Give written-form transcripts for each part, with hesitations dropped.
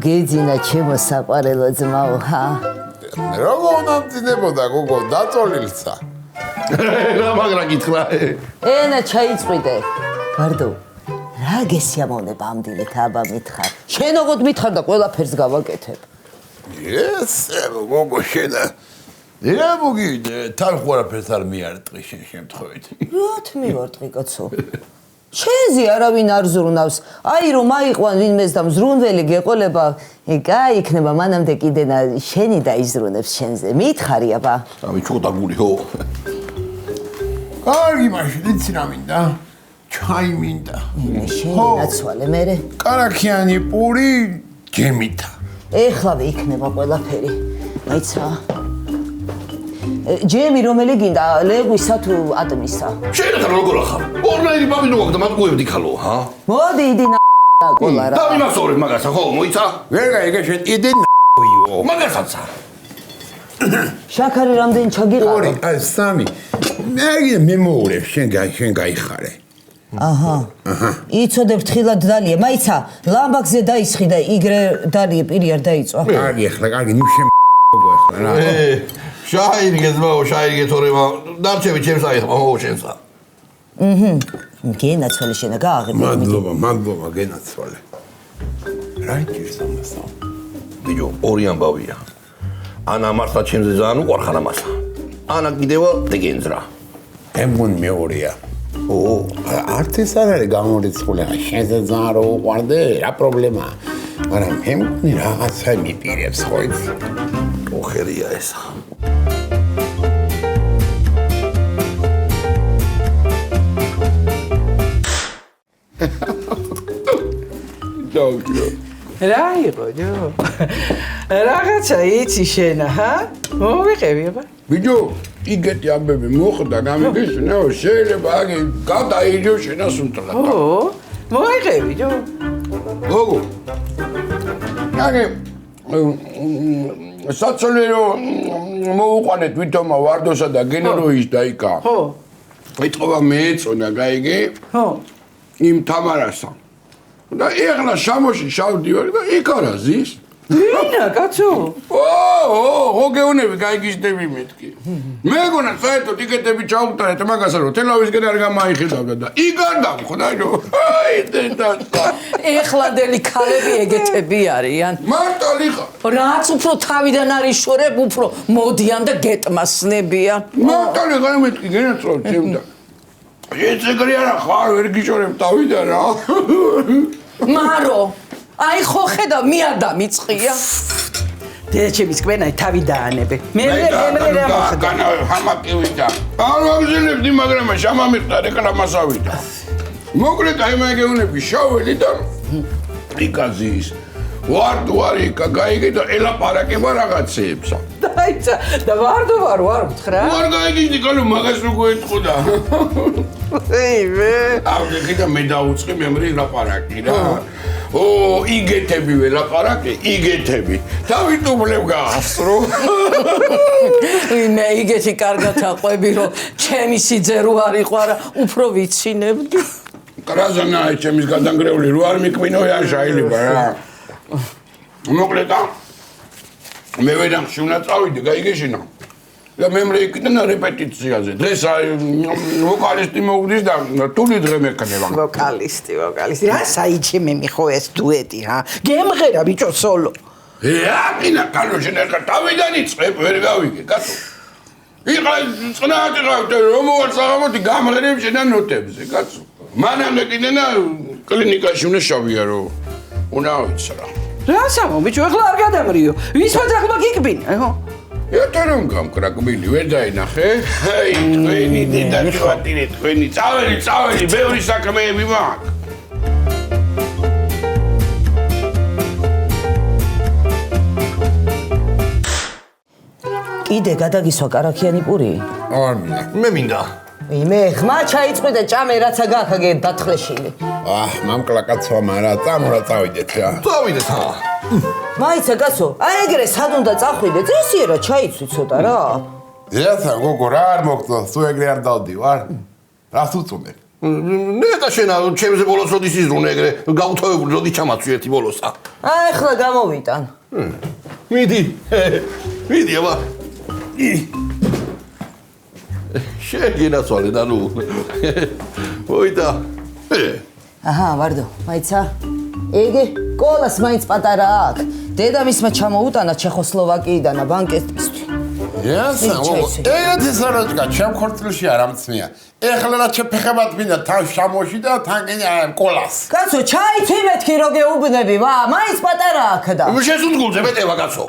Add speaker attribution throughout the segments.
Speaker 1: მოგეძინა ჩემო საყვარელო ძმაო, ჰა?
Speaker 2: როგორ დამძინებოდა გოგო, დაწოლილცა.
Speaker 3: რა მაგრა გითხრა?
Speaker 1: ენა ჩაიწვიდე. ბარდო, რა გესიამოვნება ამ დილით აბა მითხარ. შენ ოღონდ მითხარ და ყველაფერს გავაკეთებ.
Speaker 2: ესე გოგო შედა. რა მოგიდე, თან ყველაფერს არ მიარტყი შენ შემთხვევით.
Speaker 1: რათ მივარტყი კაცო? შენზე არავინ არ ზრუნავს. აი რომ აიყვან ვინმეს და მზრუნველი გეყოლება, კაი იქნება მანამდე კიდენა შენი დაიზრუნებს შენზე. მითხარი აბა.
Speaker 3: ამი ჩუტაგული ხო?
Speaker 2: კარგი მაშინ იცი რა მინდა? ჩაი მინდა.
Speaker 1: შენი ნაცვალე მერე.
Speaker 2: კარაქიანი პური გემითა.
Speaker 1: ეხლავე იქნება ყველაფერი. მაიცა. ჯემი რომელი გინდა, ლეგვისა თუ ატმისა?
Speaker 3: შენ როგორ ახარ? ორნაირი ბაბინო აქვს და მატყუებდი ხალო, ჰა?
Speaker 1: მოდი იდი ნაკოლა რა.
Speaker 3: დამიმასწორებ მაგასა, ხო, მოიცა?
Speaker 2: ვერ გაიგე შენ იდე ნ***იო.
Speaker 3: მაგასაცა.
Speaker 1: შაქარი რამდენი ჩაგიყარო?
Speaker 2: ორი, აი სამი. მე მოურებ შენ გაიხარე.
Speaker 1: აჰა. იცოდე ფრთხილად დალია, მაიცა, ლამბაკზე დაისხი და იგრე დალია პირი არ დაიწვა.
Speaker 2: კარგი ახლა, კარგი, ნუ შენ გოგო ახლა რა.
Speaker 3: შაირიგე ძმაო, შაირიგე თორემა დარჩები ჩემს აიხმა, ხო, შენსა.
Speaker 1: გენაცვალე შენა გააღები.
Speaker 2: მადლობა, გენაცვალე. რა იჭირს ამასა?
Speaker 3: ბიჭო, ორი ამბავია. ანა მართლა ჩემზე ძალიან უყვარხარ ამასა. ანა კიდევა დეგენძრა.
Speaker 2: ემგონ მეორეა.
Speaker 3: ო,
Speaker 2: არც ეს არ არის გამორიცხული, შენზე ძალიან რო უყვარდე, რა პრობლემაა? მაგრამ ემგონი რაღაცა მიპირებს ხო იცი?
Speaker 3: ოხერია ესა.
Speaker 2: დავიჯო.
Speaker 4: რა იყო, ჯო? რაღაცა იცი შენა, ჰა? მოვიყევი აბა.
Speaker 2: ბიჭო, იგეთი ამბები მოხდა, გამიგიშნო, შეიძლება აგი გადაიჯო შენასუნთლა.
Speaker 4: ო, მოვიყევი, ჯო.
Speaker 2: გოგო. აგი საცოლერო მოუყვანეთ ვითომა ვარდოსა და გენეროის დაიკა.
Speaker 4: ხო.
Speaker 2: ეთყობა მეეწონა, გაიგე?
Speaker 4: ხო.
Speaker 2: იმ თამარასა. და ეხლა შამოში შავდივარ და იქ არა ზის.
Speaker 4: ვინა, კაცო?
Speaker 2: ხო გეუნები გაიგიჟდები მეთქი. მეგონა საერთოდ იგეთები ჩაუტარეთ მაგასა რომ თელავისკენ არ გამაიხილავდა და იქ არ დამხვდა რომ აი დედასა.
Speaker 4: ეხლადელი ქალები ეგეთები არიან.
Speaker 2: მარტალი ხარ.
Speaker 4: რაც უფრო თავიდან არის შორებ, უფრო მოდიან და გეტმასნებიან.
Speaker 2: მარტალი ხარ მეთქი გენაცვალ ჩემდა. ეს ეგრე არა ხარ ვერ გიშორებ თავიდან რა.
Speaker 4: მარო, აი ხო ხედავ, მე არ დამიწყია. დედაჩემის კბენაი თავი დაანებე. მე რა მოხდა?
Speaker 2: ჰამაკივიდა. არ ვაგზელებდი, მაგრამ შამამიხდა რეკლამასავიდა. მოკლედ აი მაგეუნები შაველი და იკაზის. ვარდუარი გაიგე და ელაპარაკება რაღაცეებსა.
Speaker 4: დაიცა და ვარ უთხრა?
Speaker 2: ვარ გაიგიჟდი კალო მაგას როგორ ეთყოდა.
Speaker 4: ეიმე.
Speaker 2: ავგე და მე დაუწყი მემრი ლაპარაკი რა. ო, იგეთები ველაპარაკე, იგეთები. დავიტუბლებ გაასრო.
Speaker 4: მე იგეთი კარგად აყვები რომ ჩემი სიძე რო არ იყვარა, უფრო ვიცინებდი.
Speaker 2: კრაზანა ჩემის გადანგრეული რო არ მიკვინოა შეიძლება რა. მოკლედ მე ვერახში უნდა წავიდე, გაიგეშინა. და მემრე იქიდან რეპეტიციაზე. დღეს ვოკალისტი მოვდის და თული დღე მექნება.
Speaker 4: ვოკალისტი. რა საიჩემემი ხო ეს დუეტი, რა? გემღერა ბიჭო სოლო.
Speaker 2: აყინა კალო შენ ახლა თავიდან იწყებ, ვერ გავიგე, კაცო. იყა წნადი ყავდა რომ მოვალ საღამოთი გამღერებ შენან ნოტებზე, კაცო. მანამდე კიდენა კლინიკაში უნდა შავია რომ უნდა ვიცი რა.
Speaker 4: რა სამო ბიჭო, ახლა არ გადამრიო. ვისმა ძაღლმა გიკბინა, ხო?
Speaker 2: ეტა რომ გამკრაკბილი ვერ დაინახე? აი, თქვენი დედა ჩვატინე, თქვენი წაველი, ბევრი საქმეები მაქვს.
Speaker 1: კიდე გადაგისვა კარაქიანი პური?
Speaker 2: არ მინდა.
Speaker 3: მე მინდა.
Speaker 1: იმე ხმა ჩაიწყვი და ჭამე რაცა გააქაგე დათხრეშილი.
Speaker 2: მამკლა კაცო, მარა წამორა წავიდეთ რა.
Speaker 3: წავიდეთ ხა.
Speaker 1: მაიცა კაცო, აი ეგრე სად უნდა წახვიდე? წესიერა ჩაიცვი ცოტა რა.
Speaker 2: ზეაცა გოგო რა არ მოგწონს, თუ ეგრე არ დავდივარ. რას უწუნებ?
Speaker 3: ნეტა შენა ჩემზე ბოლოს როდის იზრუნე ეგრე გაუთავებული როდის ჩამაცვი ერთი ბოლოსა.
Speaker 1: ახლა გამოვიტან.
Speaker 3: მიდი აბა. შეგინაცვალე და ნუ. მოიდა.
Speaker 1: აჰა, ვარდო, მაიცა. იგი კოლას მაინც პატარა აქვს. დედამისმა ჩამოუტანა ჩეხოსლოვაკიიდან ბანკეტისთვის.
Speaker 5: იასა, ეს საროჭკა ჩემ ხორცლში არ ამწმია. ეხლა რა შეფეხებად მინდა თან შამოში და თან კოლას.
Speaker 1: კაცო, ჩაიცი მეთქი რო გეუბნები, ვა, მაინც პატარა აქვს და.
Speaker 3: შესუნთქულზე მეტევა კაცო.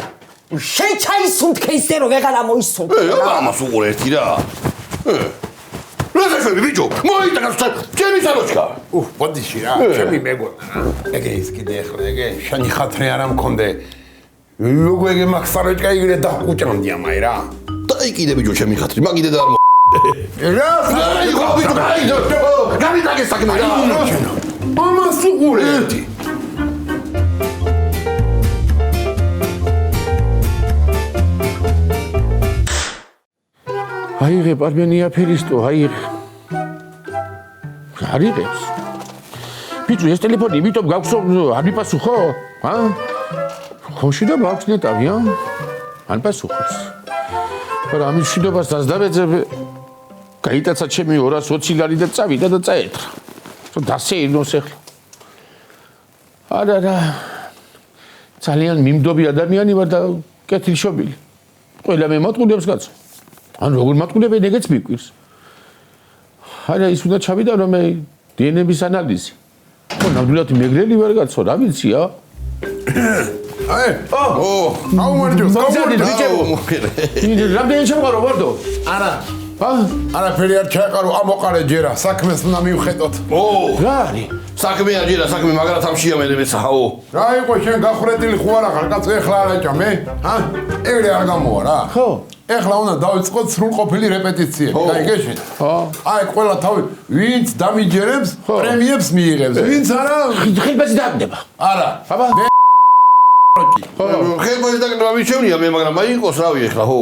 Speaker 1: შენ ჩაისუნთქე ისე რომ ვეღარ ამოისუნთქე.
Speaker 3: ამას უყურე ერთი რა. რაზეშვები ბიჭო, მოიტანა ჩემი საროჭკა.
Speaker 5: ბოდიში რა, ჩემი მეგონა რა. ეგე ის კიდე ეხლა ეგე შენი ხათრი არ ამქონდე. როგორ ეგე მაგ საროჭკა იგრე დაყუჭამდია მაი რა.
Speaker 3: დაიკიდე ბიჭო ჩემი ხათრი, მაგიდე და არ მო.
Speaker 5: რა,
Speaker 3: გამიტაგე საქმე რა.
Speaker 5: ამას უყურე ერთი.
Speaker 6: აიღებ არმენია ფერისტო, აიღე. არიღებს. ბიჭო, ეს ტელეფონი იმიტომ გაქვს, არ მიპასუხო? ა? ხოში და მაქვს ნეტავი, ა? არ პასუხობს. მაგრამ ამის მშვიდობას დასდაბეძებ, გაიტაცა ჩემი 220 ლარი და წავიდა და წაეთრა. რომ დასეირნოს ახლა. არა, ძალიან მიმდობი ადამიანი ვარ და კეთილშობილი. ყველა მე მატყუდებს კაცო. ან როგორ მატყუდებენ ეგეც მიკვირს. არა ის უნდა ჩავიდა რომ მე დნმ-ის ანალიზი. ხო ნამდვილად მეგრელი ვარ კაცო, რა ვიცი ა?
Speaker 5: აუმარჯოს,
Speaker 6: რამდენი შემყარო ვარდო?
Speaker 5: არა. არაფერი არ ჩაეყარო, ამოყარე ჯერა, საქმეს უნდა მივხედოთ.
Speaker 6: რა არის?
Speaker 3: საქმე აჯერა, საქმე მაგრამ ამშია მე მეცაო.
Speaker 5: რა იყო შენ გახვრეტილი ხო არა ხარ, კაცო ეხლა არ აჭამე? ეგრე არ გამოვა რა.
Speaker 6: ხო.
Speaker 5: ეხლა უნდა დავიწყოთ სრულყოფილი რეპეტიციები. გაიგეშით? აი ყველა თავი ვინც დამიჯერებს, პრემიებს მიიღებს. ვინც არა,
Speaker 6: ხილბაზი დადებდა.
Speaker 5: არა.
Speaker 6: აბა.
Speaker 3: ხელბაზი დაგნება მიჩევნია მე მაგრამ აი იყოს რავი ეხლა ხო.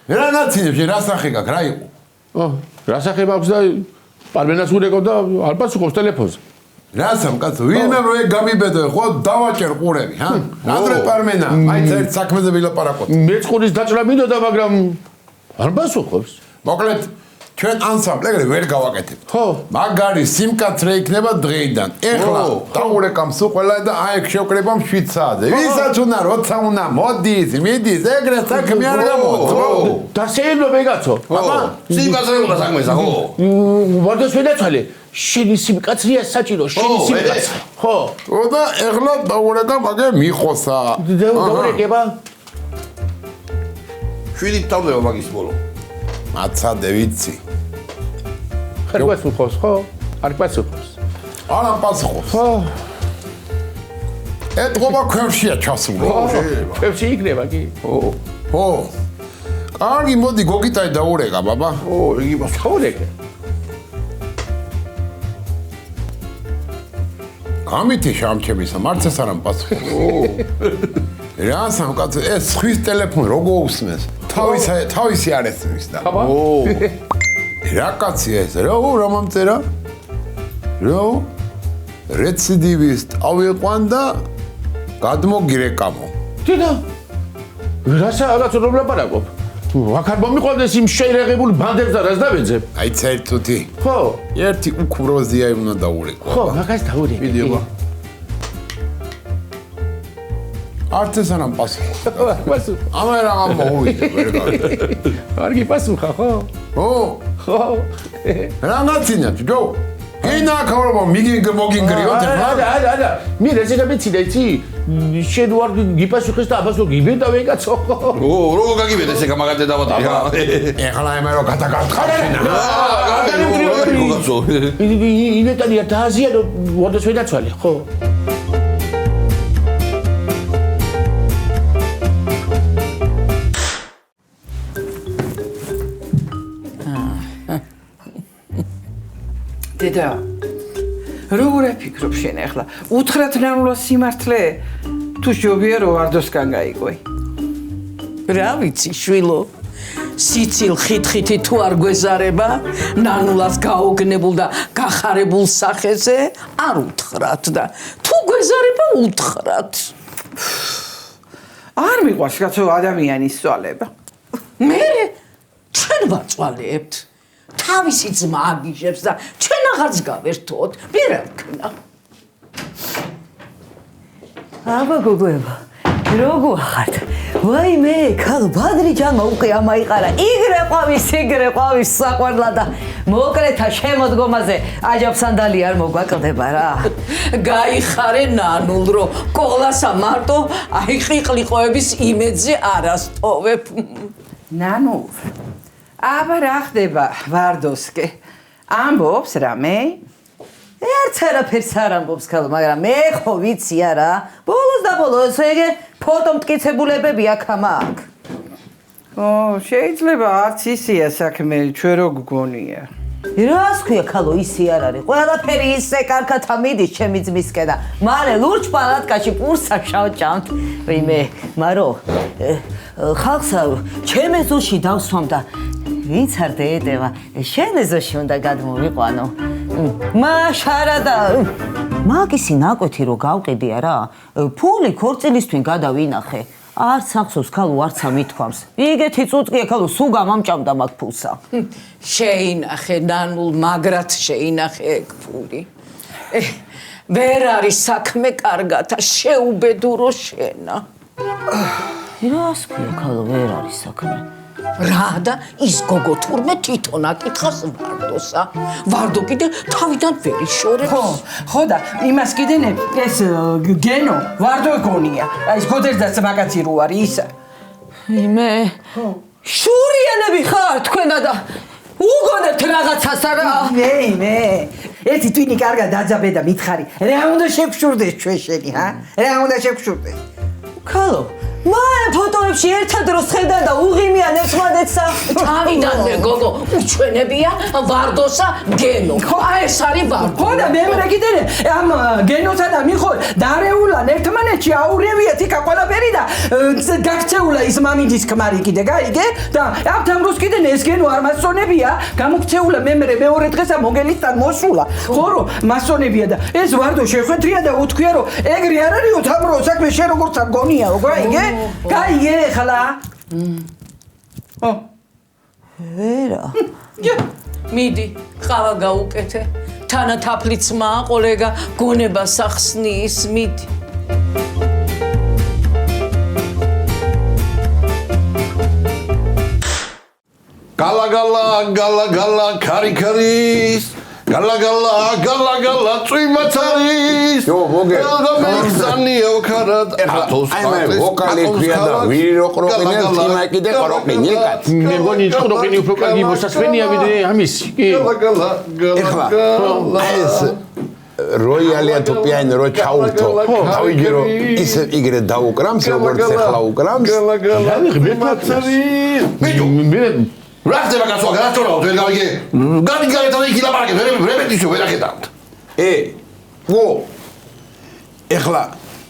Speaker 5: რა ნაცინებს რა სახე გაქვს რა იყო?
Speaker 6: რა სახე მაქვს და პარმენას ურეკავ და არ პასუხობს ტელეფონზე.
Speaker 5: რასამ კაცო, ვინმე რო ეგ გამიბედო ხო დავაჭერ ყურები, ჰა? ანდრე პარმენა, მაინც ერთ საქმეზე ვილაპარაკოთ.
Speaker 6: მეწყურის დაჭრა მინდოდა, მაგრამ არ პასუხობს.
Speaker 5: მოკლედ ჩვენ ანსამბლი ეგრე ვერ გავაკეთებთ.
Speaker 6: ხო.
Speaker 5: მაგარი სიმკაცრე იქნება დღეიდან. ეხლა დაურეკამ სულ ყველა და აი ეგ შევკრება 7 საათზე. ვისაც უნდა როცა უნდა მოდის, მიდის, ეგრე საქმე არ გამოდის.
Speaker 6: დასეირნობე კაცო.
Speaker 3: აბა, სიმკაცრე უნდა საქმესა ხო?
Speaker 6: ვარდოს ვედაცვალე. შენი სიმკაცრეა საჭირო, შენი სიმკაცრე. ხო.
Speaker 5: და ეხლა დაურეკა მაგე მიხოსა.
Speaker 6: დაურეკება.
Speaker 3: 7 თავდება მაგის ბოლო.
Speaker 5: მაცადე ვიცი.
Speaker 6: არ პასუხობს, ხო? არ პასუხობს.
Speaker 5: არა პასუხობს.
Speaker 6: ხო.
Speaker 5: ეთყობა ქვევშია ჩასული.
Speaker 6: ქვევში იქნება კი?
Speaker 5: ხო. კარგი, მოდი გოგიტაი დაურეკა, ბაბა.
Speaker 3: იგი
Speaker 6: დაურეკე.
Speaker 5: გამითი შამჩებისა, მარცეს არ ამპასუხებს. რა სამკაცო, ეს ხვის ტელეფონი როგორ უსმენს? თავისი არ ესმის და. რა კაცია ეს? რა მომწერა? რეციდივისტ ავიყვან და გადმოგირეკამო.
Speaker 6: დედა. რასა რაღაც რომ ლაპარაკობ? აქ არ მომიყვანდეს იმ შეირაღებული ბანდებს და რას დავეძებ?
Speaker 5: აი ცერტუთი.
Speaker 6: ხო.
Speaker 5: ერთი უქროზია უნდა დაურეკო.
Speaker 6: ხო, მაგას დაურეკე.
Speaker 5: ვიდეო. არც ეს არ ამპასუხებს.
Speaker 6: პასუხ.
Speaker 5: ამერ რა მოუვიდე ვერ გავიგე.
Speaker 6: კარგი პასუხა, ხო? ხო.
Speaker 5: რა ნაცინათ, ჯო? გინა ქავრობა მოგინგრიოთ ეხლა.
Speaker 6: არა. მე რეზედა მეციდა იცი? შენ ვარ გიპასუხეს და აბას რო გიბედავე კაცო.
Speaker 3: როგორ გაგიბედე ესე გამაგადე დავატარი რა.
Speaker 5: ეხლა ემე რო გადაგახარშინა.
Speaker 6: ინეტალია დააზიანო ვარდოს ვედაცვალე, ხო?
Speaker 4: დედა, როგორ აფიქრობ შენ ახლა? უთხრათნაულა სიმართლე? თუ ჯობია რომ ვარდოსგან გაიყვე.
Speaker 1: რა ვიცი, შვილო.
Speaker 4: სიცილ ხითხითი თუ არ გვეზარება ნანულას გაოგნებულ და გახარებულ სახეზე არ უთხრათ და თუ გვეზარება უთხრათ
Speaker 7: არ მიყვარს კაცო ადამიანის წვალება.
Speaker 4: მე ჩვენ ვაწვალებთ თავისი ძმა აგიჟებს და ჩვენ აღარც გავერთოთ ვერა ვქნა
Speaker 1: აბა გოგოება როგორ ხართ? ვაიმე, ქალ ბადრიჯანმა უკვე ამაიყარა. იგრე ყვავის საყვარლა და მოკლეთა შემოდგომაზე აჯაფსანდალი არ მოგვაკლდება რა.
Speaker 4: გაიხარე ნანულ რო ყოლასა მარტო აი ყიყლიყოების იმედზე არასტოვებ.
Speaker 7: ნანუ აბა რა ხდება ვარდოსკე ამბობს რამე
Speaker 1: ერთ არაფერს არ ამბობს ქალ, მაგრამ მე ხო ვიცი არა. ბოლოს და ბოლოს ეგ ფოტო მტკიცებულებები აქ ამაკ.
Speaker 7: შეიძლება არც ისია საქმე ჩვენ რო გგონია.
Speaker 1: რას ქვია ქალო ისი არ არის. ყველაფერი ისე კარგად ამიდის ჩემი ძმისკენ და მალე ლურჯ პალატკაში პურსა შავჭამთ. ვიმე, მარო ხალხსა ჩემ ეზოში დავსვამ და ვინც არ დაედევა შენ ეზოში უნდა გადმოვიყვანო. მაშარა და მაგისი ნაკვეთი რო გავყიდია რა. ფული ქორწილისთვინ გადავინახე. არც ახსოვს ქალო არც ამითქვამს. იგეთი წუტკია ქალო სულ გამამჭამდა მაგ ფულსა.
Speaker 4: შეინახე ნანულ მაგრად შეინახე ეგ ფული. ვერ არის საქმე კარგათა შეუბედურო შენა.
Speaker 1: რას ქვია ქალო ვერ არის საქმე?
Speaker 4: რა და ის გოგო თურმე თვითონ აკითხავს ვარდოსა. ვარდო კიდე თავიდან ვერ იშორებს.
Speaker 7: ხო და იმას კიდენ ეს გენო ვარდო გონია. აი გოდერდაც მაგაცი რო არის ისა.
Speaker 1: იმე შურიანები ხარ თქვენა და უგონებთ რაღაცას არა.
Speaker 7: მე ერთი twini კარგად დაძაბე და მითხარი რა უნდა შეგშურდეს ჩვენ შენი ჰა რა უნდა შეგშურდეს
Speaker 1: ქალო მან ფოტოებში ერთად დროს ხედა და უღიმიან ერთმანეთსა.
Speaker 4: თავიდანვე გოგო უჩვენებია ვარდოსა გენო. აი ეს არის ვარდო.
Speaker 7: ხო და მე კიდე ამ გენოსა და მიხო დარეულან ერთმანეთში აურევიათ იქა ყველაფერი და გაქცეულა ის მამინდის ქმარი კიდე გაიგე და ამ თამროს კიდე ეს გენო არ მასონებია გამოქცეულა მე მეორე დღესა მოგელისთან მოსულა ხო რომ მასონებია და ეს ვარდო შეხვედრია და უთქვია რომ ეგრე არ არისო თამრო საქმე შე როგორც გონია რო გაიგე გაიგე ხლა
Speaker 1: ვერა
Speaker 4: მიდი ყავა გაუკეთე თანათაფლიც მაყოლეგა გონება სახსნის მიდი
Speaker 3: გალა ქარიქარის გალა წვიმაცარის
Speaker 5: Jo, მოგე.
Speaker 3: მეგზანიო ქარად
Speaker 5: აი მე ვოკალი ქვია და ვიროყროყინე თიმა კიდე ყროყინე კაც.
Speaker 6: მე მგონი ყროყინი უფრო კარგი მოსასვენია ვიდრე ამის. კი.
Speaker 5: ეხლა ეს როიალია თუ პიანო რო ჩაურთო. ავიგე რომ ის იგრე დაუკრამს როგორც ეხლა უკრამს.
Speaker 3: მე რა ხდება გასვა გარატორაო ვერ გავიგე განიგარეთ იქ ლაპარაკე ვერ ისო ვერ ახედავთ
Speaker 5: ო ეხლა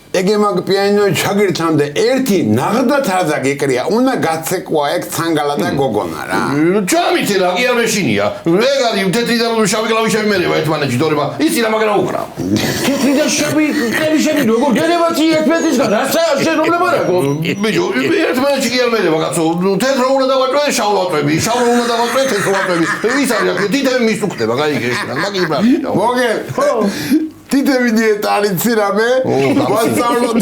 Speaker 5: ეგე მაგ პიანო ჩაგირთამდე ერთი ნაღდათ რაზა გეკრია უნდა გაცეკვა ეგ ცანგალა და გოგონა რა
Speaker 3: ჩამიცე რა კი არ მეშინია ეგ არის თეთრი და შავი კლავი შემერევა ერთმანეთში დორება ისი რა მაგრამ უკრავ
Speaker 6: თეთრი და შავი კლავი შენი როგორ გერებათი ერთმანეთისგან რაცა შენობლებარაკო
Speaker 3: ბიჭო ერთმანეთში კი არ მერევა კაცო თეთრო უნდა დავაჭრე შავ ვაჭრები შავ უნდა დავაჭრე თეთრო ვაჭრები ის არის აქ დიდები მისუქდება გაიგე მაგი ბრა
Speaker 5: მოგე თითები დიეტარი რამე ვასწავლოთ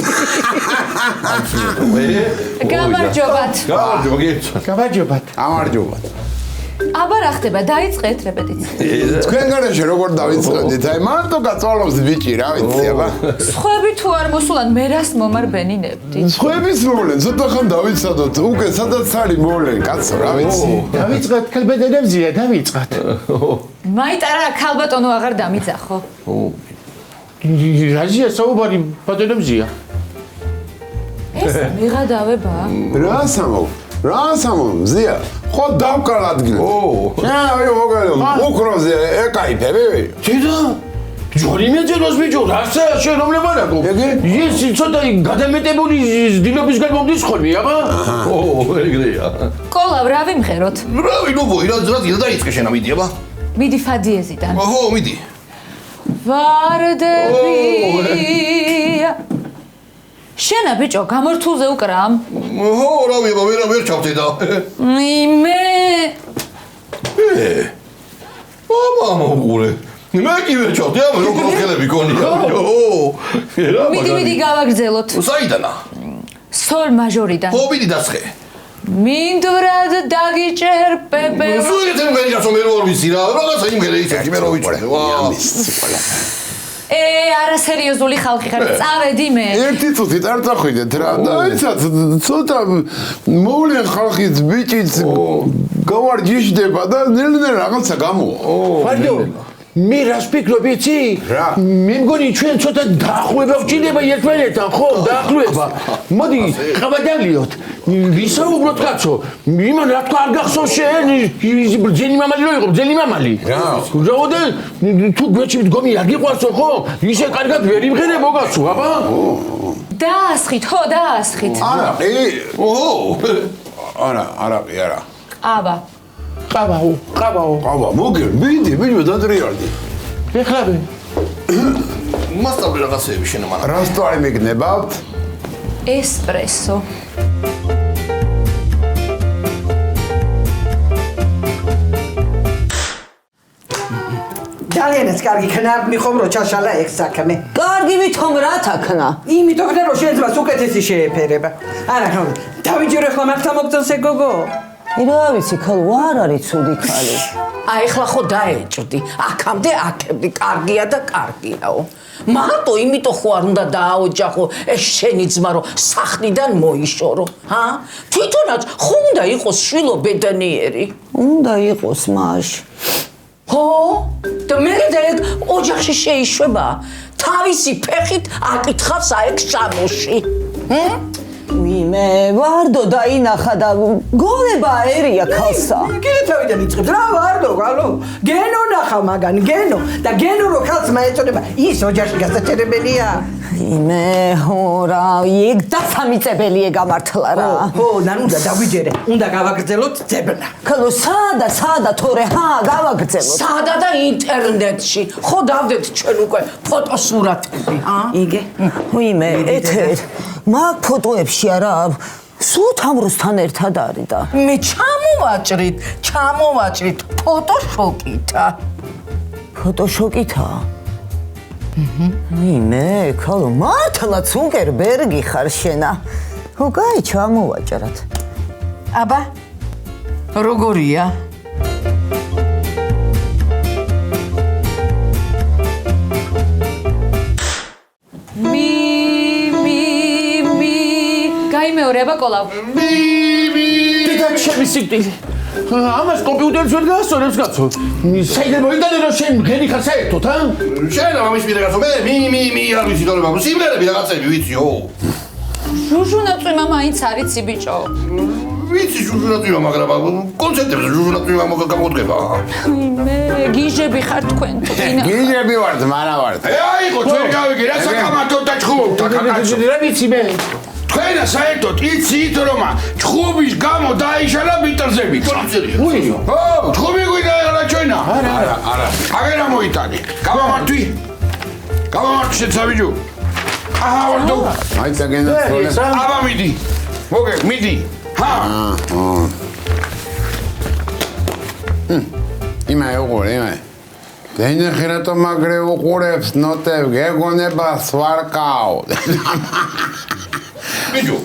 Speaker 8: გამარჯობათ
Speaker 5: ამარჯობათ
Speaker 8: აბა რა ხდება დაიწყეთ რეპეტიცია
Speaker 5: თქვენ გარშე როგორ დავიწყებდით აი მარტო გაწვალობს ბიჭი რა ვიცი აბა
Speaker 8: სხვები თუ არ მოსულან მე რას მომარბენინებდი
Speaker 5: სხვების მოვლენ ცოტა ხან დავიცადოთ უკვე სადაც არის მოვლენ კაცო რა ვიცი
Speaker 6: დავიწყეთ ქალბედელებზია დავიწყათ
Speaker 8: მაიტარა ქალბატონო აღარ დამიძახო
Speaker 6: რაზია საუბარი ბატონებზია
Speaker 8: ეს მიღადავება
Speaker 5: რა სამო მზია ხო დავკარ ადგილ შენ აი მოგალო უკროზე ეკაიფები
Speaker 3: ჩიდა
Speaker 6: ჯორი მეძელოს ბიჭო, რაცა შენობლებარ აკო. ეს ცოტა გადამეტებული დილობისგან მომდის ხოლმე, აბა?
Speaker 3: ეგრეა.
Speaker 8: კოლავ რა ვიმღეროთ?
Speaker 3: რავი, ნუ ბოი, რა დაიწყე შენა მიდი, აბა.
Speaker 8: მიდი ფადიეზიდან.
Speaker 3: ოჰო, მიდი.
Speaker 8: ვარდები. შენა ბიჭო, გამორთულზე უკრამ.
Speaker 3: ოჰო, რავი, აბა, ვერ ჩავთე და.
Speaker 8: იმე.
Speaker 3: აბა, მოგულე. მე კი ვერ ჩავთე, აბა, როგორ ხელები გონია. ოჰო.
Speaker 8: მიდი გავაგრძელოთ.
Speaker 3: საიდანა?
Speaker 8: სოლ მაჟორიდან.
Speaker 3: ხო, მიდი დასხე.
Speaker 8: მინდვრად დაგიჭერ პეპე.
Speaker 3: სულ ეთემ განიგაცო მე რო ვიცი რა, რაღაცა იმღერე ისეთი მე რო ვიცი. ვა.
Speaker 8: არასერიოზული ხალხი ხარ, წავედი მე.
Speaker 5: ერთი წუთით არ წახვიდეთ რა. და იცით, ცოტა მოვლენ ხალხიც ბიჭიც გავარჯიშდება და ნელ-ნელ რაღაცა გამოვა.
Speaker 6: ფარდო, მე რას ფიქრობ იცი?
Speaker 5: რა?
Speaker 6: მე მგონი ჩვენ ცოტა დაახლოება ვჭირდება ერთმანეთთან, ხო? დაახლოება. მოდი, ყავადალიოთ. ვისაუბროთ კაცო. იმან რა თქვა არ გახსოვს შენ? ბრძენი მამალი რო იყო, ბრძენი მამალი.
Speaker 5: რა?
Speaker 6: რა თუ გვეჭი მდგომი არ გიყვარსო, ხო? ისე კარგად ვერ იმღერებო კაცო, აბა?
Speaker 8: დაასხით, ხო, დაასხით.
Speaker 5: არა,
Speaker 3: ოჰო.
Speaker 5: არა.
Speaker 8: აბა.
Speaker 5: ყავა, მოგერ, მიდი, დატრიალდი.
Speaker 6: ეხლავე.
Speaker 3: მასწავლე რაღაცეები შენ მან.
Speaker 5: რას თვალი მიგნებავთ?
Speaker 8: ესპრესო.
Speaker 7: ძალიანაც კარგი ხნა მიხომ რო ჩაშალა ეგ საქმე.
Speaker 1: კარგი ვითომ რა თქნა?
Speaker 7: იმიტომ რომ შეიძლება უკეთესი შეეფერება. არა ხო, დავიჯერე ხლა მაგთა მოგწონს ეგ გოგო.
Speaker 1: რა ვიცი, ქალო, არ არის ცუდი ქალი.
Speaker 4: აი ეხლა ხო დაეჭვდი. აქამდე აქებდი, კარგია და კარგიაო. მარტო იმიტომ ხო არ უნდა დააოჯახო ეს შენი ძმა რომ სახლიდან მოიშორო, ჰა? თვითონაც ხო უნდა იყოს შვილო ბედნიერი.
Speaker 1: უნდა იყოს მაშ.
Speaker 4: ხო? და მე და ეგ ოჯახში შეიშვება. თავისი ფეხით აკითხავს აექ სამოში.
Speaker 1: ვიმე, ვარდო დაინახა და გონება ერია ქალსა.
Speaker 7: კიდე თავიდან იწყებს რა ვარდო, გალო. გენო ნახავ მაგან, გენო და გენო რო ქალს მაეწოდება, ის ოჯახში გასაჩერებელია.
Speaker 1: ვიმე, ხო რა, ეგ დასამიწებელია გამართლა რა.
Speaker 7: ხო, ნანუდა დავიჯერე, უნდა გავაგრძელოთ ძებნა.
Speaker 1: ქალო, სადა თორე, გავაგრძელოთ.
Speaker 4: სადა და ინტერნეტში. ხო დავდეთ ჩვენ უკვე ფოტოსურათები, ჰა?
Speaker 7: იგე.
Speaker 1: ვიმე, ეთერ მაგ ფოტოებში არა სულთამროსთან ერთად არის და
Speaker 4: მე ჩამოვაჭრით ფოტოშოკითა.
Speaker 1: ფოტოშოკითა? ვიმე, ქალო, მართლა ცუკერბერგი ხარ შენა. ხო, გაი ჩამოვაჭრათ.
Speaker 4: აბა როგორია?
Speaker 8: მეორე აბა კოლავ.
Speaker 6: დედა ჩემი სიკვდილი. ამას კომპიუტერს ვერ გაასწორებს კაცო. შეიძლება იტანე რომ შენ მგენი ხარ საერთოდ, ა?
Speaker 3: შენ ამის მიდე კაცო, მე არ ვიცი თორე მაგ სიმღერები რაღაცები ვიციო.
Speaker 8: ჟუჟუნაწვი მამა აინც არიცი ბიჭო.
Speaker 3: ვიცი ჟუჟუნაწვი მამა, მაგრამ კონცერტებზე ჟუჟუნაწვი მამა გამოდგება.
Speaker 8: მე გიჟები ხარ თქვენ თუ გინა.
Speaker 5: გიჟები ვართ, მარა ვართ.
Speaker 2: აიღო, ჩვენ გავიგე, რა საკამათოდ და ჩხუბობთ აქ კაცო.
Speaker 6: რა ვიცი მე?
Speaker 2: თქვენა საერთოდ იცით რომ ჩხუბის გამო დაიშალა ბიტლზები.
Speaker 6: უიო.
Speaker 2: ო, ჩხუბი გვიდა რა ჩვენა?
Speaker 5: არა.
Speaker 2: აგერა მოიტანე. გამამართვი შეცავიჯო. აჰა, ვარდო.
Speaker 5: აი წაგენა პრობლემა.
Speaker 2: აბა მიდი. მოგე, მიდი. ჰა.
Speaker 5: იმაი უყურე. დენა ხერატო მაგრე უყურებს ნოტებ გეგონება სვარკაო.
Speaker 3: მიჯო.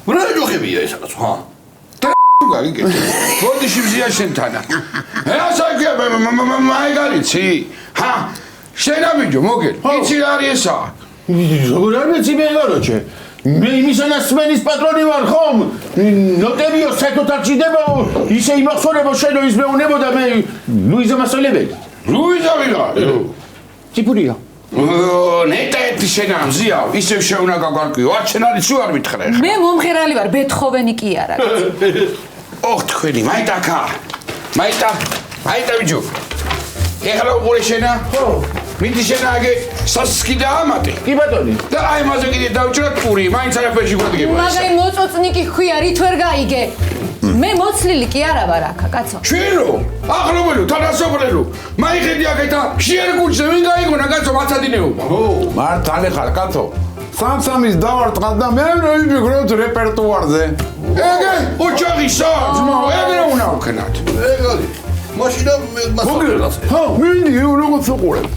Speaker 3: რა ჯოხებია ეს კაცო, ჰა?
Speaker 2: გაგიგე. გოდიში მზია შენთანა. ასაკია მაიგარიცი. ჰა? შენა მიჯო, მოგე. იცი რა არის ესა?
Speaker 6: როგორ არ მეცი მე გაროჩე? მე იმისანასმენის პატრონი ვარ ხომ? ნოტებიო საერთოდ არ ჭირდება ისე იმახსოვრებო შენო ის მეუნებოდა მე ლუიზა მასალებელი.
Speaker 2: ლუიზა ვიღა?
Speaker 6: ტიპურია.
Speaker 2: ნეტეთი შენა მზია, ისევ შეუნა გაგარკვიო. არ შენ არის თუ არ მითხრე ხა?
Speaker 8: მე მომღერალი ვარ, ბეთჰოვენი კი არა.
Speaker 2: ოხ თქვენი, მაიტა ბიჭო. ეხლა უყურე შენა?
Speaker 6: ხო.
Speaker 2: მიდი შენაგე სასკი და ამატი.
Speaker 6: კი ბატონი.
Speaker 2: და აი მასე კიდე დავჭრა ტური, მაინც არაფერში გვადგება.
Speaker 8: მაგარი მოწოწნიკი ხვია, რით ვერ გაიგე. მე მოცლილი კი არა ვარ აქა, კაცო.
Speaker 2: ჩვენო, ახლობელო, თანასოფლელო. მაიხედი აქეთა შეერგულზე ვინ გაიგონა კაცო მაცადინეობა.
Speaker 5: მართალი ხარ კაცო. სამსამის დავარტყად და მე ვიფიქრობ რეპერტუარზე.
Speaker 2: ეგე, ოჯახისა, ძმაო, ეგრე უნდა ვქნათ.
Speaker 3: ეგალი. მაშინა მასწავლებლად.
Speaker 5: ხო, მინდი როგორც უყურებ.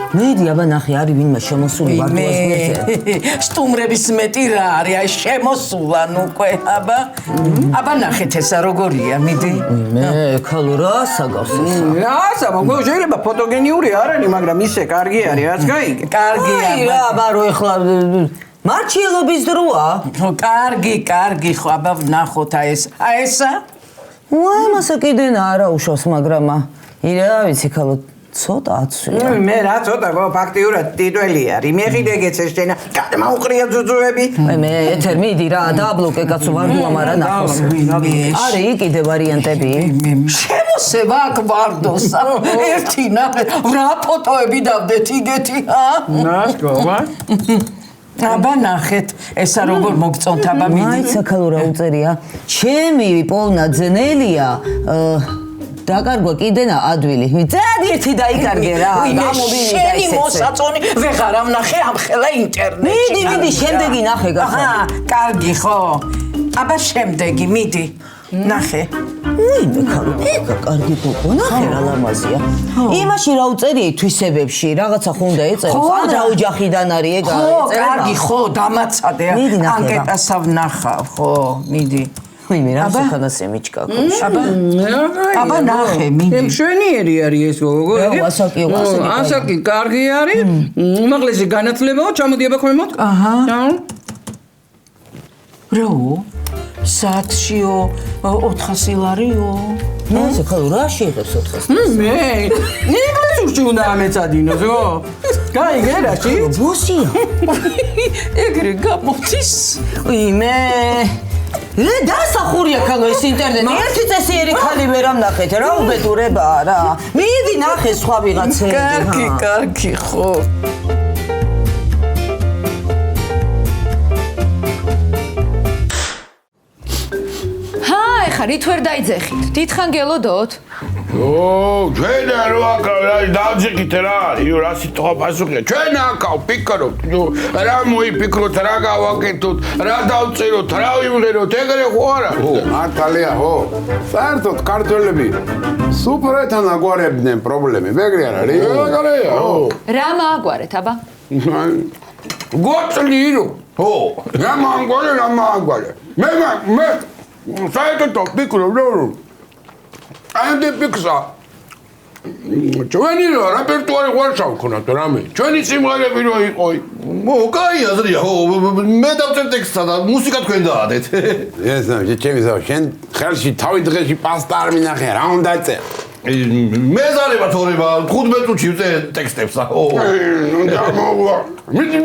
Speaker 1: მიდი აბა ნახე არის ვინმე შემოსული ვარდუას გვერდზე.
Speaker 4: სტუმრების მეტი რა არის, აი შემოსულან უკვე, აბა ნახეთ ესა როგორია, მიდი.
Speaker 1: მე ქალო რა საგავს ესა.
Speaker 7: რასა, მოგო შეიძლება ფოტოგენიური არ არის, მაგრამ ისე კარგი არის, რაც გაიგე.
Speaker 4: კარგია.
Speaker 1: აი რა აბა რო ეხლა მარჩიელობის დროა.
Speaker 4: კარგი ხო, აბა ვნახოთ აი ესა.
Speaker 1: უაი მასა კიდენ არა უშავს, მაგრამ ირა ვიცი ქალო ცოტა აცვია.
Speaker 7: მე რა ცოტა ფაქტიურად ტიტველი არის. მე ხიდეგეც შენა. გადმაუყრია ძუძუები.
Speaker 1: მე ეთერ მიდი რა დააბლოკე კაცო ვარდუა მარა ნახოს. არის კიდე ვარიანტები?
Speaker 4: შემოსება აქ ვარდოსა. ერთი ნახე, რა ფოტოები დავდეთ იგეთი,
Speaker 7: ნასკოვა.
Speaker 4: აბა ნახეთ, ესა როგორ მოგწონთ აბა მიდი.
Speaker 1: მაიცა ქალო რა უწერია. ჩემი პოვნა ძნელია. დაკარგვა კიდენა ადვილი. ძად ერთი დაიკარგე რა.
Speaker 4: გამომივიდა შენი მოსაწონი ვეღარ ამნახე ამ ხელა ინტერნეტში.
Speaker 1: მიდი შემდეგი ნახე გახა.
Speaker 4: კარგი ხო? აბა შემდეგი მიდი. ნახე.
Speaker 1: უიმე ქალო, ეგა კარგი პოპო, ნახე რა ლამაზია. იმაში რა უწერია თვისებებში, რაღაცა ხო უნდა ეწეროს. ან რა ოჯახიდან არის ეგ
Speaker 4: ხო, კარგი ხო, დამაცადე. ანკეტასა ვნახავ, ხო, მიდი.
Speaker 1: უიმე რა საქანასე მიჭკა კოშ.
Speaker 4: აბა ნახე, მიდი.
Speaker 7: მშვენიერი არის ეს გოგო.
Speaker 1: ასაკი.
Speaker 7: ასაკი კარგი არის. უმაღლესი განათლებაა, ჩამოდი აბა ქვემოთ.
Speaker 4: აჰა. რო საათშიო 400 ლარიო.
Speaker 1: მე ესე ქალო რა შეიღებს 400?
Speaker 7: მე ინგლისურში უნდა ამეცადინოს, ხო? გაიგე რაში?
Speaker 1: ბოსია.
Speaker 4: ეგრე გამოდის.
Speaker 1: უიმე დასახურია ქალო ეს ინტერნეტი. ერთი წესიერი ხალი ვერ ამნახეთ რა უბედურებაა რა. მიდი ნახე სხვა ვიღაცები.
Speaker 4: კარგი ხო.
Speaker 8: ხა რით ვერ დაიძეხით? დიდხან გელოდოთ?
Speaker 2: ჩვენ რო აკავ დავძიქით რა, რა სიტყვა პასუხია. ჩვენ აკავ ფიქრობთ, რა მოიფიქროთ, რა გავაკეთოთ, რა დავწეროთ, რა ვიმღეროთ, ეგრე ხო არა?
Speaker 5: მართალია, ხო. საერთოდ ქართველები სუფრეთთან აგვარებდნენ პრობლემები, ეგრე არ არის?
Speaker 2: ეგრეა, ხო.
Speaker 8: რა მაგვარეთ, აბა?
Speaker 2: გოწლირო. ხო. რა მაგვარე. მე საერთოდ ფიქრობ რომ ამ დეფიქსა ჩვენი რეპერტუარი ვარშავ ქონათ რამე ჩვენი სიმღერები რო იყო
Speaker 3: კაი აზრია ხო მე დავწერ ტექსტსა და მუსიკა თქვენ დაადეთ
Speaker 5: ეს ნახე ჩემი ზავა შენ ხელში თავი დღეში პასტა არ მინახე რა უნდა წერ
Speaker 3: მე ზარება თორება 15 წუთში ვწერ ტექსტებსა ხო
Speaker 2: უნდა მოვა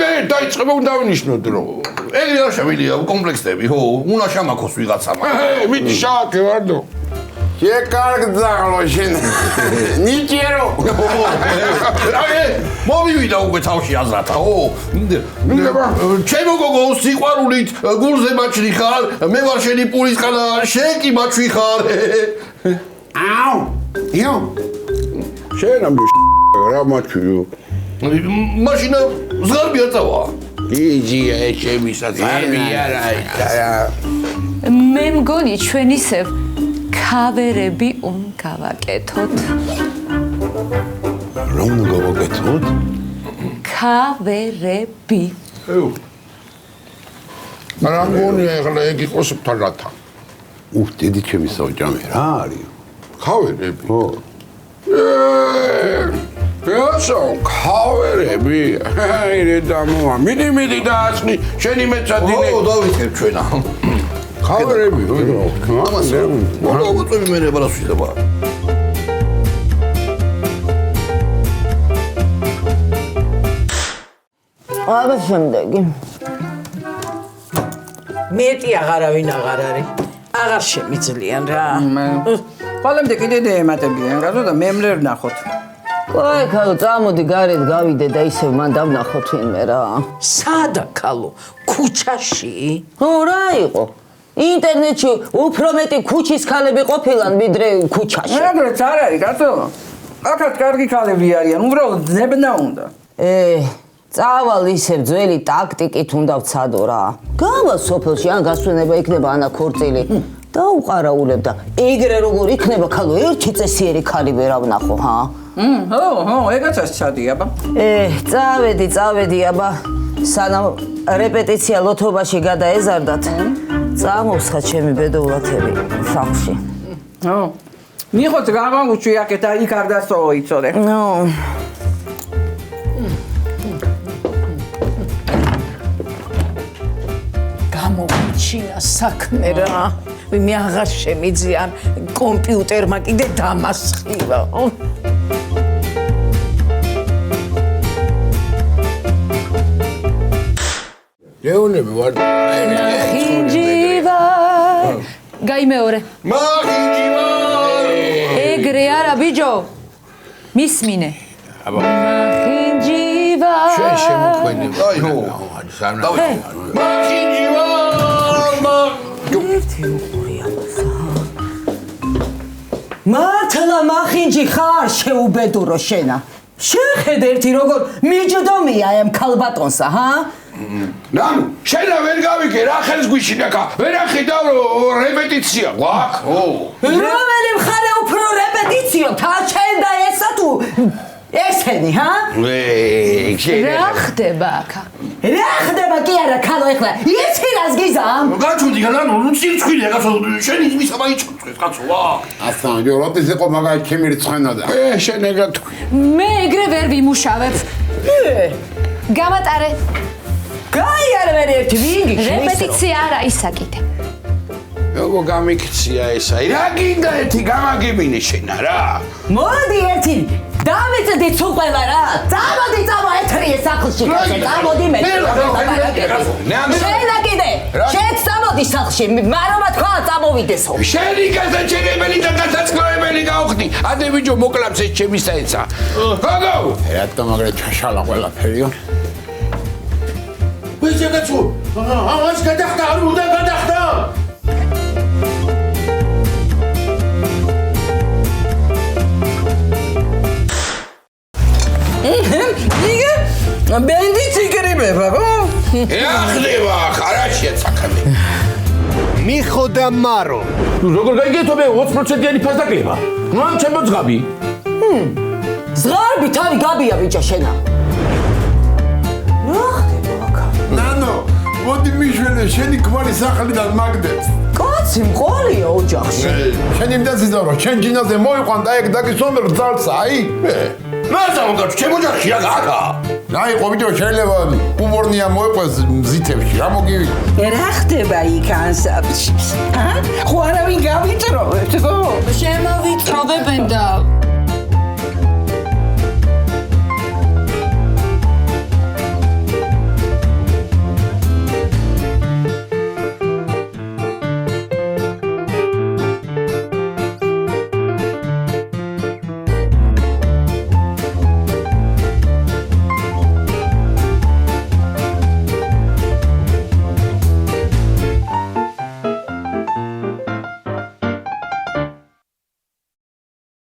Speaker 2: მე დაიწყება უნდა ვნიშნოთ რომ
Speaker 3: ეგრე არ შემიძლია კომპლექსები ხო უნდა შემაქოს ვიღაცამ
Speaker 2: მიდი შაკე ვარდო
Speaker 5: შეკარგძაღლო შენ ნიჭერო
Speaker 3: მომივიდა უკვე თავში აზრათა ხო ჩემო გოგო სიყვარულით გულზე მაჩრი ხარ მე ვარ შენი პურისკანა შენ კი მაჩვი ხარ
Speaker 5: აუ იო
Speaker 2: შენ ამ რა მაჩვიო
Speaker 3: მაშინა ზღარბი არ წავა
Speaker 2: იჯია ეჩემისაც არბია რა
Speaker 8: მე მგონი ჩვენ ისევ ქავერები გავაკეთოთ.
Speaker 5: რა უნდა გავაკეთოთ?
Speaker 8: ქავერები.
Speaker 2: რა მგონია ახლა ეგ იყოს თარათა.
Speaker 5: დიდი ჩემი საოჯამე რა არის?
Speaker 2: ქავერები. ხო. ეცო ქავერები. აირე დამოა. მიდი დაასხი შენი მეცადინე.
Speaker 3: ო დავიწყებ ჩვენა.
Speaker 2: ქავერები.
Speaker 3: ამას რა მოწვევი მე რაბარას ვიდება.
Speaker 1: აბა შემდეგი.
Speaker 4: მეტი აღარავინ აღარ არის. აღარ შემიძლიან რა.
Speaker 7: ყველემდე კიდე ემატებიან, რატო და მემლე ვნახოთ.
Speaker 1: კაი, ქალო, წამოდი გარეთ გავიდე და ისევ მან დავნახოთ ვინმე რა.
Speaker 4: სადა ქალო? ქუჩაში?
Speaker 1: ო, რა იყო? ინტერნეტში უფრო მეტი ქუჩის ქალები ყოფილან, ვიდრე ქუჩაში.
Speaker 7: ეგრეც არ არის, რატო? აქაც კარგი ქალები არიან, უბრალოდ ძებნა უნდა.
Speaker 1: წავალ ისევ ძველი ტაქტიკით უნდა ვცადო რა. გავა სოფელში, ან გასვენება იქნება ანა ქორწილი. დაუყარაულებ და ეგრე როგორ იქნება ქალო, ერთი წესიერი ქალი ვერ ავნახო, ჰა?
Speaker 7: ხო, ეგაცაც ცადი, აბა.
Speaker 1: წავედი, აბა. სანამ რეპეტიცია ლოთობაში გადაეზარდათ, წამოვსხა ჩემი ბედოვლათები სახლში.
Speaker 7: მიხოთ გამაგუჩი აქეთ და იქ არ დასწოვო იცოდე.
Speaker 4: გამომიჩინა საქმე რა. მე აღარ შემიძლია კომპიუტერმა კიდე დამასხივა.
Speaker 2: ეუნები ვარ.
Speaker 8: ხინჯივა. გაიმეორე.
Speaker 3: მაგინჯივა.
Speaker 8: ეგრე არა ბიჯო. მისმინე.
Speaker 2: აბა.
Speaker 8: ხინჯივა.
Speaker 2: შენ შემოქმედი. აი ხო. სანამ.
Speaker 3: მაგინჯივა.
Speaker 1: მართლა მახინჯი ხარ შეუბედურო შენა. შეხედ ერთი როგორ მიჯდომია ამ ქალბატონსა, ჰა?
Speaker 2: ნანუ, შენა ვერ გავიგე რა ხელს გვიშინა ხა. ვერ ახედავ რეპეტიცია გვაქვს.
Speaker 1: რომელი მხარე უფრო რეპეტიციო, თა შენ და ესა თუ ესენი, ჰა?
Speaker 8: რა ხდება აქა?
Speaker 1: რა ხდება კი არა ქალო ეხლა იცი რას გიზამ?
Speaker 3: გაჩუდი განანო ცირცხვილია კაცო შენი ის მაიჭუწეს კაცო ვა.
Speaker 5: ასთან როდის იყო მაგარი ჩემი რცხენა და.
Speaker 2: შენ ეგრე თქვი.
Speaker 8: მე ეგრე ვერ ვიმუშავებ. გამატარე.
Speaker 1: გაი არ ვერ ერთი ვინგი
Speaker 8: რეპეტიცია არა ისაკიდე.
Speaker 2: როგორ გამიქცია ესა? რა გინდა ერთი გამაგებინე შენა რა?
Speaker 1: მოდი ერთი დავიწდი თუ ყველა რა. წამოდი ეთრიე სახლში კაცო წამოდი მე. შენა კიდე შენ წამოდი სახლში მარომა თქვა წამოვიდესო.
Speaker 2: შენი გასაჩერებელი და გასაწყობებელი გავხდი. ადე ბიჭო მოკლავს ეს ჩემი საეცა. გოგო!
Speaker 5: რატო მაგრა ჩაშალა ყველაფერიო?
Speaker 3: ვიძე კაცო ამას გადახდა არ უნდა გადახდა.
Speaker 7: ბენდიც იკრიბება, ხო?
Speaker 2: რა ხდება ხარაშია საქმე.
Speaker 9: მიხო და მარო.
Speaker 6: როგორ გაიგეთო მე 20%-იანი ფასდაკლება? მან ჩემო ძღაბი.
Speaker 1: ზღარბი თავი გაბია ბიჭო შენა. რა ხდება აქ?
Speaker 5: ნანო, მოდი მიშვენე შენი ქმარი სახლიდან მაგდებს.
Speaker 1: კაცი მყოლია ოჯახში.
Speaker 5: შენი მდაციდარო, შენ ჯინაზე მოიყვან და ეგ დაგისვამერ ძალს, აი?
Speaker 3: რა ზამოგაჩ ჩემო ჯახში რა გაკა?
Speaker 5: აი, ყობიჯო შეიძლება უბორნია მოიყვეს მზითებში, რა მოგივი?
Speaker 7: რა ხდება იქ ანსაბში? ხო არავინ გავიწროვებთ, ხო?